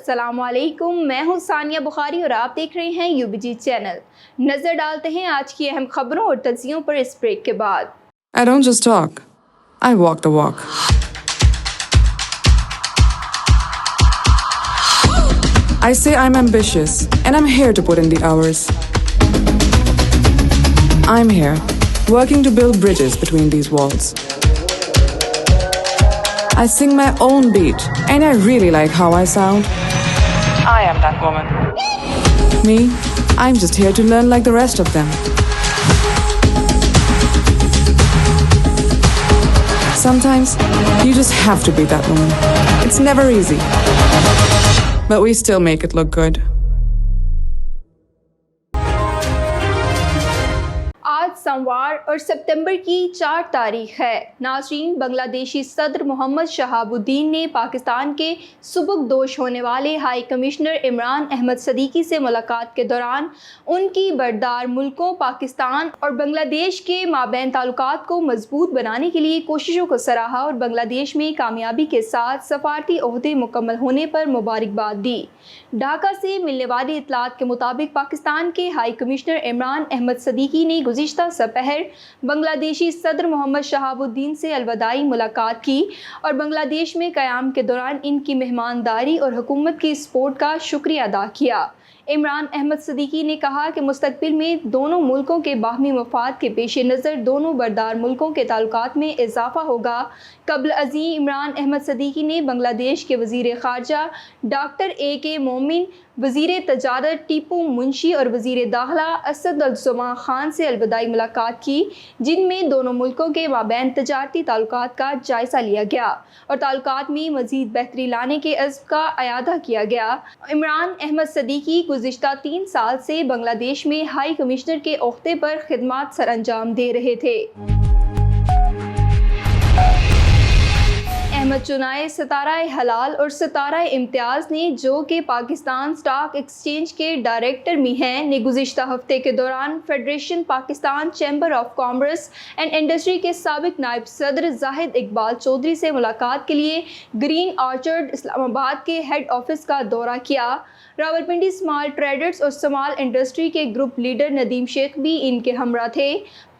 अस्सलाम वालेकुम, मैं हूं सानिया बुखारी और आप देख रहे हैं UBG चैनल। नजर डालते हैं आज की अहम खबरों और तज्जियों पर इस ब्रेक के बाद। I don't just talk, I walk the walk. I say I'm ambitious, and I'm here to put in the hours. I'm here, working to build bridges between these walls. I sing my own beat, and I really like how I sound. I am that woman. Me, I'm just here to learn like the rest of them. Sometimes, you just have to be that woman. It's never easy. But we still make it look good. आज सोमवार और सितंबर की 4 तारीख है। नाज़रीन, बांग्लादेशी सदर मोहम्मद शहाबुद्दीन ने पाकिस्तान के सुबुकदोश होने वाले हाई कमिश्नर इमरान अहमद सदीकी से मुलाकात के दौरान उनकी बरदार मुल्कों पाकिस्तान और बांग्लादेश के माबैन ताल्लुकात को मजबूत बनाने के लिए कोशिशों को सराहा और बांग्लादेश में कामयाबी के साथ सफारती ओहदे मुकम्मल होने पर मुबारकबाद दी। ढाका से मिलने वाली इतलात के मुताबिक पाकिस्तान के हाई कमिश्नर इमरान अहमद सदीकी ने गुज़िश्ता सपहर बांग्लादेशी सदर मोहम्मद शहाबुद्दीन से अलविदाई मुलाकात की और बांग्लादेश में क़याम के दौरान इनकी मेहमानदारी और हुकूमत की सपोर्ट का शुक्रिया अदा किया। इमरान अहमद सदीकी ने कहा कि मुस्तक़बिल में दोनों मुल्कों के बाहमी मफाद के पेश नज़र दोनों बरदार मुल्कों के ताल्लुकात में इजाफ़ा होगा। कबल अज़ीं इमरान अहमद सदीकी ने बांग्लादेश के वज़ीर ख़ारजा डॉक्टर AK मोमिन, वज़ीर तजारत टीपू मुंशी और वज़ीर दाखिला असद-उल-ज़मा खान से अलविदाई मुलाकात की, जिनमें दोनों मुल्कों के माबैन तजारती ताल्लुकात का जायज़ा लिया गया और ताल्लुकात में मज़ीद बेहतरी लाने के अज़्म का अयादा किया गया। इमरान अहमद सदीकी गुज़िश्ता 3 साल से बांग्लादेश में हाई कमिश्नर के ओहदे पर खिदमात सरअंजाम दे रहे थे। अहमद चुनाए सितारा हलाल और सितारा इम्तियाज़ ने, जो कि पाकिस्तान स्टॉक एक्सचेंज के डायरेक्टर भी हैं, ने गुज़िश्ता हफ्ते के दौरान federation Pakistan chamber of commerce and industry के साबिक नायब सदर जाहिद इकबाल चौधरी से मुलाकात के लिए ग्रीन ऑर्चर्ड इस्लामाबाद के हेड ऑफिस का दौरा किया। रावलपिंडी स्मॉल ट्रेडर्स और स्मॉल इंडस्ट्री के ग्रुप लीडर नदीम शेख भी इनके हमरा थे।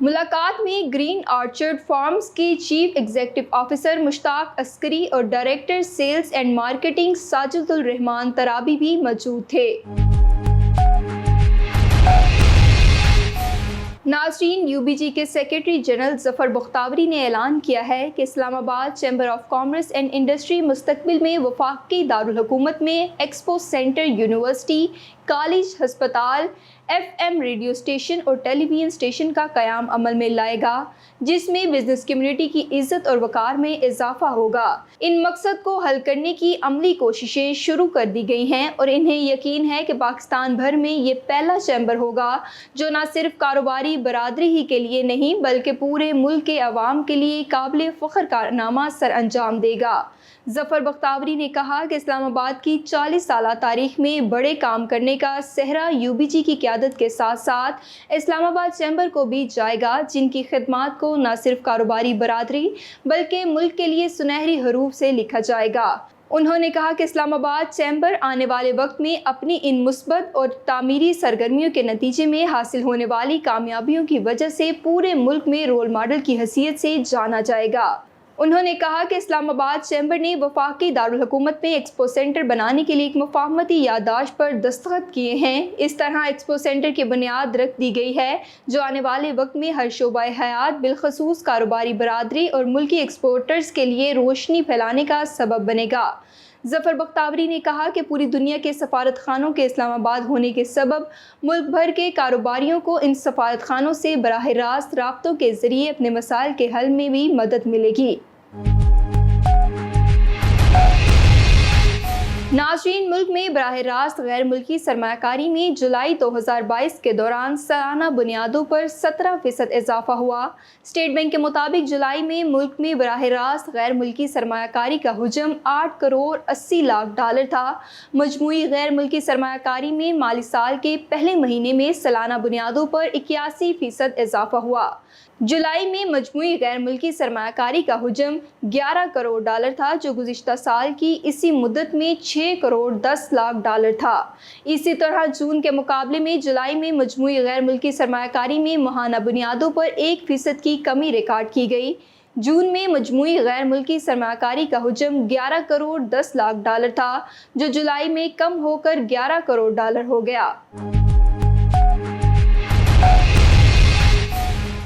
मुलाकात में ग्रीन ऑर्चर्ड फार्म्स के chief executive officer Mushtaq Askari और director sales and marketing Sajidul Rahman Tarabi भी मौजूद थे। नाज़रीन, UBG के सेक्रेटरी जनरल ज़फ़र बख्तावरी ने ऐलान किया है कि Islamabad chamber of commerce and industry मुस्तक़बिल में वफाकी दारुल हुकूमत में एक्सपो सेंटर, यूनिवर्सिटी, कॉलेज, हस्पताल, FM रेडियो स्टेशन और टेलीविज़न स्टेशन का क़याम अमल में लाएगा, जिसमें बिज़नेस कम्युनिटी की इज़्ज़त और वक़ार में इजाफ़ा होगा। इन मकसद को हल करने की अमली कोशिशें शुरू कर दी गई हैं और इन्हें यकीन है कि पाकिस्तान भर में ये पहला चैम्बर होगा जो न सिर्फ कारोबारी बरादरी ही के लिए नहीं बल्कि पूरे मुल्क के अवाम के लिए काबिल फ़ख्र कारनामा सर अंजाम देगा। ज़फ़र बख्तावरी ने कहा कि इस्लामाबाद की 40 साला तारीख में बड़े काम करने का सेहरा UBG की क़यादत के साथ साथ इस्लामाबाद चैम्बर को भी जाएगा, जिनकी खिदमात को न सिर्फ कारोबारी बरादरी बल्कि मुल्क के लिए सुनहरी हरूफ से लिखा जाएगा। उन्होंने कहा कि इस्लामाबाद चैम्बर आने वाले वक्त में अपनी इन मुस्बत और तामीरी सरगर्मियों के नतीजे में हासिल होने वाली कामयाबियों की वजह से पूरे मुल्क में रोल मॉडल की हैसियत से जाना जाएगा। उन्होंने कहा कि इस्लामाबाद चैम्बर ने वफाकी दारुल हुकूमत में एक्सपो सेंटर बनाने के लिए एक मुफाहमती याददाश्त पर दस्तखत किए हैं। इस तरह एक्सपो सेंटर की बुनियाद रख दी गई है, जो आने वाले वक्त में हर शोबा हयात बिलखसूस कारोबारी बरादरी और मुल्की एक्सपोर्टर्स के लिए रोशनी फैलाने का सबब बनेगा। ज़फ़र बख्तावरी ने कहा कि पूरी दुनिया के सफारत खानों के इस्लामाबाद होने के सबब मुल्क भर के कारोबारियों को इन सफारत खानों से बराह रास्त राब्तों के ज़रिए अपने मसाइल के हल में भी मदद मिलेगी। नाज़रीन, मुल्क में बराह रास्त गैर मुल्की सरमायाकारी में जुलाई 2022 के दौरान सालाना बुनियादों पर 17% इजाफा हुआ। स्टेट बैंक के मुताबिक जुलाई में मुल्क में बराह रास्त गैर मुल्की सरमायाकारी का हुजम 8 करोड़ 80 लाख डॉलर था। मजमूई गैर मुल्की सरमायाकारी में माली साल के पहले महीने में सालाना बुनियादों पर 81% इजाफा हुआ। जुलाई में मजमूई गैर मुल्की सरमायाकारी का हुजम $11 करोड़ था, जो गुज़िश्ता साल की इसी मुद्दत में $6 करोड़ 10 लाख था। इसी तरह जून के मुकाबले में जुलाई में मजमूई गैर मुल्की सरमायाकारी में माहाना बुनियादों पर 1% की कमी रिकॉर्ड की गई। जून में मजमूई गैर मुल्की सरमायाकारी का हुजम $11 करोड़ 10 लाख था, जो जुलाई में कम होकर $11 करोड़ हो गया।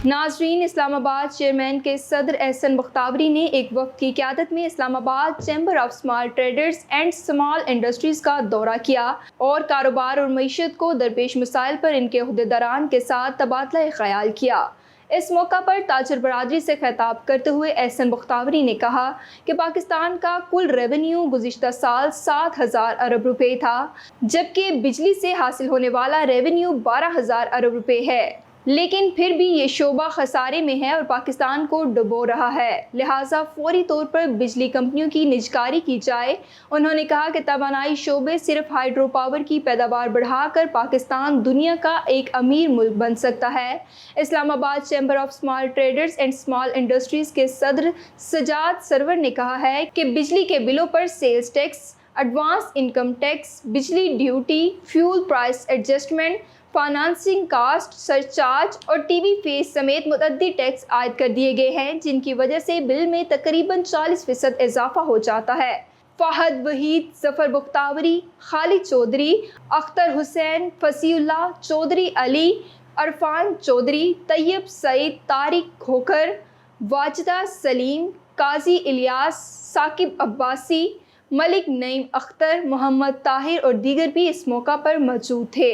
नाजरीन, इस्लामाबाद चेयरमैन के सदर एहसन बख्तावरी ने एक वक्त की क़यादत में Islamabad chamber of small traders and small industries का दौरा किया और कारोबार और मईशत को दरपेश मसाइल पर इनके अहदेदारान के साथ तबादला ख़याल किया। इस मौका पर ताजर बरादरी से खिताब करते हुए एहसन बख्तावरी ने कहा कि पाकिस्तान का कुल रेवेन्यू गुज़िश्ता साल 7,000 अरब रुपए था, जबकि बिजली से हासिल होने वाला रेवेन्यू 12,000 अरब रुपए है। लेकिन फिर भी ये शोबा खसारे में है और पाकिस्तान को डुबो रहा है, लिहाजा फौरी तौर पर बिजली कंपनियों की निजकारी की जाए। उन्होंने कहा कि तवानाई शोबे सिर्फ हाइड्रो पावर की पैदावार बढ़ाकर पाकिस्तान दुनिया का एक अमीर मुल्क बन सकता है। Islamabad chamber of small traders and small industries के सदर सजाद सरवर ने कहा है कि बिजली के बिलों पर sales tax, advance income tax, बिजली duty, fuel price adjustment, financing cost, surcharge और टीवी फीस समेत मुतअद्दिद टैक्स आयद कर दिए गए हैं, जिनकी वजह से बिल में तकरीबन 40% इजाफा हो जाता है। फ़हद वहीद, ज़फ़र बख्तावरी, खालिद चौधरी, अख्तर हुसैन, फसीउल्लाह चौधरी, अली अरफान चौधरी, तैयब सईद, तारिक खोखर, वाजिदा सलीम, काजी इलियास, साकिब अब्बासी, मलिक नईम अख्तर, मोहम्मद ताहिर और दीगर भी इस मौका पर मौजूद थे।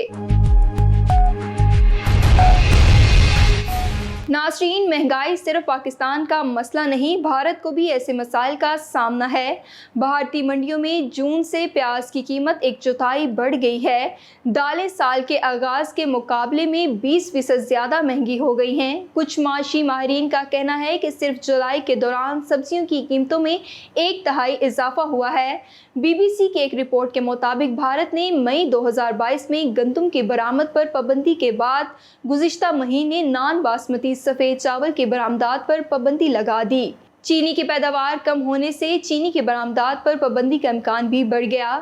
नाज़रीन, महंगाई सिर्फ पाकिस्तान का मसला नहीं, भारत को भी ऐसे मसाइल का सामना है। भारतीय मंडियों में जून से प्याज की कीमत 1/4 बढ़ गई है। दालें साल के आगाज़ के मुकाबले में 20% ज़्यादा महंगी हो गई हैं। कुछ माशी माहिरीन का कहना है कि सिर्फ जुलाई के दौरान सब्जियों की कीमतों में 1/3 इजाफा हुआ है। BBC की एक रिपोर्ट के मुताबिक भारत ने मई 2022 में गंदम की बरामद पर पाबंदी के बाद गुज़िश्ता महीने नान बासमती सफ़ेद चावल की बरामदात पर पाबंदी लगा दी। चीनी की पैदावार कम होने से चीनी की बरामदात पर पाबंदी का इम्कान भी बढ़ गया।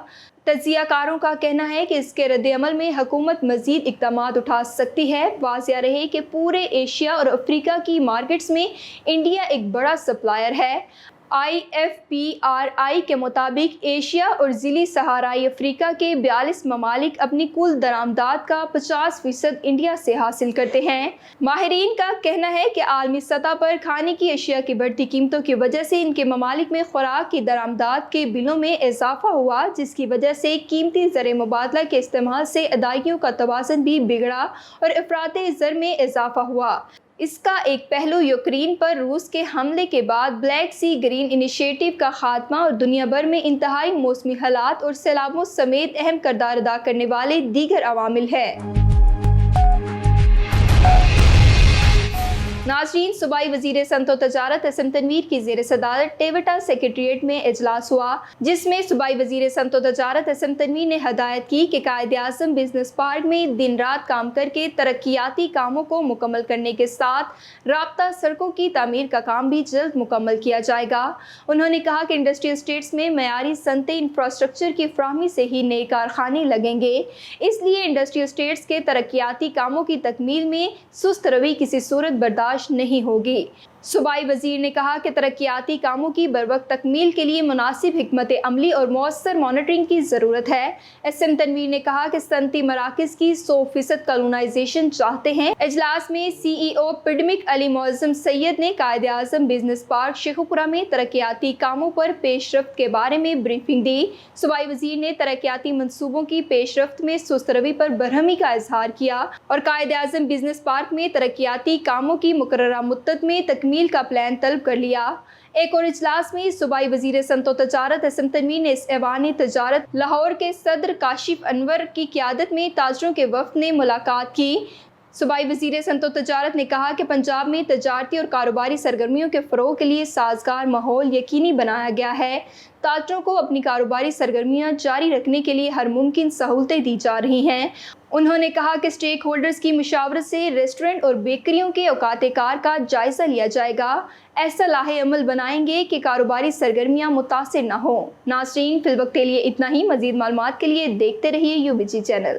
तज्ज़ियाकारों का कहना है कि इसके रद्द-ए-अमल में हुकूमत मज़ीद इक़दामात उठा सकती है। वाज़िया रहे कि पूरे एशिया और अफ्रीका की मार्केट्स में इंडिया एक बड़ा सप्लायर है। IFPRI के मुताबिक एशिया और ज़िली सहाराई अफ्रीका के 42 ममालिक अपनी कुल दरामदात का 50% इंडिया से हासिल करते हैं। माहिरीन का कहना है कि आलमी सतह पर खाने की अशिया की बढ़ती कीमतों की वजह से इनके ममालिक में खुराक की दरामदात के बिलों में इजाफा हुआ, जिसकी वजह से कीमती ज़र मुबादला के इस्तेमाल से अदायगियों का तवाज़ुन भी बिगड़ा और अफराते ज़र में इजाफा हुआ। इसका एक पहलू यूक्रेन पर रूस के हमले के बाद ब्लैक सी ग्रीन इनिशिएटिव का खात्मा और दुनिया भर में इंतहाई मौसमी हालात और सैलाबों समेत अहम किरदार अदा करने वाले दीगर अवामिल है। नाज़रीन, सूबाई वज़ीर सनअत व तजारत एसएम तनवीर की ज़ेर सदारत टेवटा सेक्रेटेरिएट में इजलास हुआ, जिसमें सूबाई वज़ीर सनअत व तजारत एसएम तनवीर ने हदायत की कि कायद-ए-आज़म बिजनेस पार्क में दिन रात काम करके तरक्याती कामों को मुकम्मल करने के साथ राब्ता सड़कों की तामीर का काम भी जल्द मुकम्मल किया जाएगा। उन्होंने कहा कि इंडस्ट्रियल स्टेट्स में मयारी सनती इंफ्रास्ट्रक्चर की फ्राहमी से ही नए कारखाने लगेंगे, इसलिए इंडस्ट्रियल स्टेट्स के तरक्याती कामों की तकमील में सुस्त रवि किसी सूरत बर्दाश्त नहीं होगी। सूबाई वजीर ने कहा कि तरक्याती कामों की बरवक्त तकमील के लिए मुनासिब हिकमत अमली और मौसर मॉनिटरिंग की ज़रूरत है। एसएम तनवीर ने कहा कि सनती मराकज़ की 100% कॉलोनाइजेशन चाहते हैं। इजलास में CEO पिडमिक अली मौज़म सैयद ने कायद-ए-आज़म बिजनेस पार्क शेखुपुरा में तरक्याती कामों पर पेशरफ्त के बारे में ब्रीफिंग दी। सूबाई वजीर ने तरक्याती मनसूबों की पेशरफ्त में सुस्त रवि पर बरहमी का इजहार किया और कायद-ए-आज़म बिजनेस पार्क में तरक्याती कामों की मुकर्ररा मुद्दत में तकमील का प्लान तलब कर लिया। एक और इजलास में सूबाई वज़ीर सनअत व तजारत एसएम तनवीर ने ऐवान तजारत लाहौर के सदर काशिफ अनवर की क़यादत में ताजरों के वफ़द ने मुलाकात की। صوبائی وزیر صنعت و تجارت نے کہا کہ پنجاب میں تجارتی اور کاروباری سرگرمیوں کے فروغ کے لیے سازگار ماحول یقینی بنایا گیا ہے۔ تاجروں کو اپنی کاروباری سرگرمیاں جاری رکھنے کے لیے ہر ممکن سہولتیں دی جا رہی ہیں۔ انہوں نے کہا کہ اسٹیک ہولڈرز کی مشاورت سے ریسٹورنٹ اور بیکریوں کے اوقات کار کا جائزہ لیا جائے گا، ایسا لاہ عمل بنائیں گے کہ کاروباری سرگرمیاں متاثر نہ ہوں۔ ناظرین، فی الوقت کے لیے اتنا ہی۔ مزید معلومات کے لیے دیکھتے رہیے UBG چینل۔